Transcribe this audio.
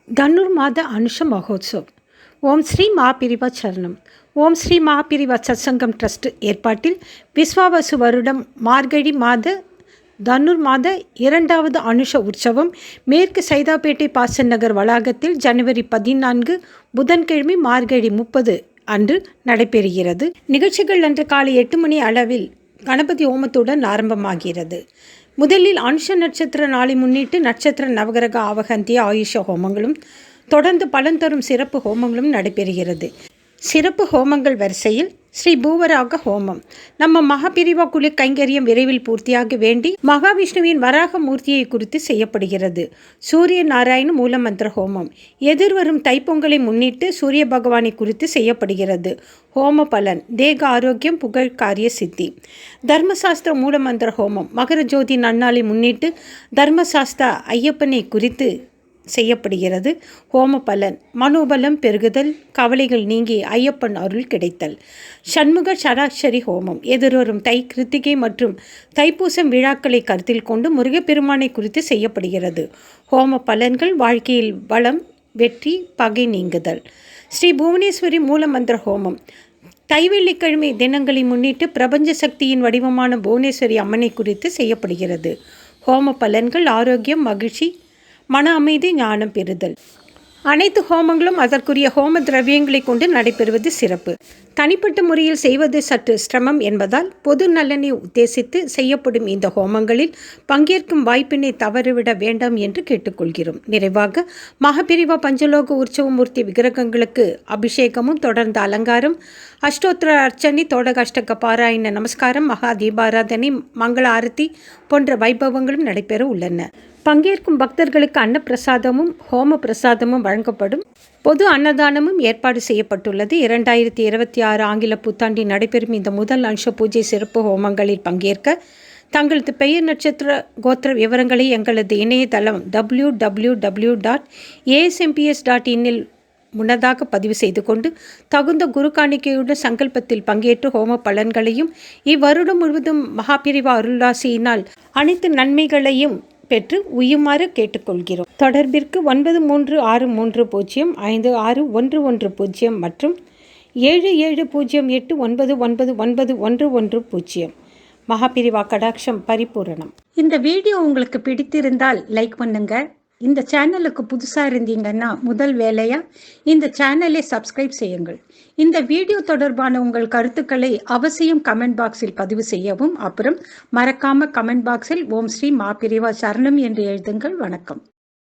धनुर्माद अनुष महोत्सव ओम श्री महापिरिवा चरणम ओम श्री महापिरिवा सत्संगम ट्रस्ट ஏற்பாட்டில் விஸ்வாவசு வருடம் மார்கழி மாத தனுர்மாத இரண்டாவது அனுஷ உற்சவம் மேற்கு சைதாப்பேட்டை பாசன் நகர் வளாகத்தில் ஜனவரி 14 புதன்கிழமை மார்கழி 30 அன்று நடைபெறுகிறது. நிகழ்ச்சிகள் அன்று காலை 8 மணி அளவில் கணபதி ஹோமத்துடன் ஆரம்பமாகிறது. முதலில் அனுஷ நட்சத்திர நாளை முன்னிட்டு நட்சத்திர நவகிரக ஆவகந்திய ஆயுஷ ஹோமங்களும் தொடர்ந்து பலன் தரும் சிறப்பு ஹோமங்களும் நடைபெறுகிறது. சிறப்பு ஹோமங்கள் வரிசையில் ஸ்ரீ பூவராக ஹோமம் நம்ம மகாபிரிவா குழு கைங்கரியம் விரைவில் பூர்த்தியாக வேண்டி மகாவிஷ்ணுவின் வராக மூர்த்தியை குறித்து செய்யப்படுகிறது. சூரிய நாராயண மூலமந்திர ஹோமம் எதிர்வரும் தைப்பொங்கலை முன்னிட்டு சூரிய பகவானை குறித்து செய்யப்படுகிறது. ஹோம பலன் தேக ஆரோக்கியம் புகழ் காரிய சித்தி. தர்மசாஸ்திர மூலமந்திர ஹோமம் மகர ஜோதி நன்னாளை முன்னிட்டு தர்மசாஸ்திர ஐயப்பனை குறித்து செய்யப்படுகிறது. ஹோம பலன் மனோபலம் பெருகுதல், கவலைகள் நீங்கி ஐயப்பன் அருள் கிடைத்தல். சண்முக சராட்சரி ஹோமம் எதிர்வரும் தை கிருத்திகை மற்றும் தைப்பூசம் விழாக்களை கருத்தில் கொண்டு முருகப்பெருமானை குறித்து செய்யப்படுகிறது. ஹோம பலன்கள் வாழ்க்கையில் வளம், வெற்றி, பகை நீங்குதல். ஸ்ரீ புவனேஸ்வரி மூலமந்திர ஹோமம் தைவெள்ளிக்கிழமை தினங்களை முன்னிட்டு பிரபஞ்ச சக்தியின் வடிவமான புவனேஸ்வரி அம்மனை குறித்து செய்யப்படுகிறது. ஹோம பலன்கள் ஆரோக்கியம், மகிழ்ச்சி, மன அமைதி, ஞானம் பெறுதல். அனைத்து ஹோமங்களும் அதற்குரிய ஹோம திரவியங்களை கொண்டு நடைபெறுவது சிறப்பு. தனிப்பட்ட முறையில் செய்வது சற்று சிரமம் என்பதால் பொது நலனை உத்தேசித்து செய்யப்படும் இந்த ஹோமங்களில் பங்கேற்கும் வாய்ப்பினை தவறிவிட வேண்டாம் என்று கேட்டுக்கொள்கிறோம். நிறைவாக மகாபிரிவா பஞ்சலோக உற்சவமூர்த்தி விக்கிரகங்களுக்கு அபிஷேகமும் தொடர்ந்த அலங்காரம், அஷ்டோத்திர அர்ச்சனை, தோடகாஷ்டக பாராயண நமஸ்காரம், மகா தீபாராதனை, மங்கள ஆரத்தி போன்ற வைபவங்களும் நடைபெற உள்ளன. பங்கேற்கும் பக்தர்களுக்கு அன்னப்பிரசாதமும் ஹோம பிரசாதமும் வழங்கப்படும். பொது அன்னதானமும் ஏற்பாடு செய்யப்பட்டுள்ளது. 2026 ஆங்கில புத்தாண்டில் நடைபெறும் இந்த முதல் அனுஷ பூஜை சிறப்பு ஹோமங்களில் பங்கேற்க தங்களது பெயர் நட்சத்திர கோத்திர விவரங்களை எங்களது இணையதளம் www.asmps.in முன்னதாக பதிவு செய்து கொண்டு தகுந்த குரு காணிக்கையுடன் சங்கல்பத்தில் பங்கேற்று ஹோம பலன்களையும் இவ்வருடம் முழுவதும் மகாபிரிவா அருளாசியினால் அனைத்து நன்மைகளையும் பெற்று உயுமாறு கேட்டுக்கொள்கிறோம். தொடர்பிற்கு 9330561110 மற்றும் 7708999110. மகாபிரிவா கடாட்சம் பரிபூரணம். இந்த வீடியோ உங்களுக்கு பிடித்திருந்தால் லைக் பண்ணுங்க. இந்த சேனலுக்கு புதுசாக இருந்தீங்கன்னா முதல் வேலையாக இந்த சேனலை சப்ஸ்கிரைப் செய்யுங்கள். இந்த வீடியோ தொடர்பான உங்கள் கருத்துக்களை அவசியம் கமெண்ட் பாக்ஸில் பதிவு செய்யவும். அப்புறம் மறக்காம கமெண்ட் பாக்ஸில் ஓம் ஸ்ரீ மாபிரிவா சரணம் என்று எழுதுங்கள். வணக்கம்.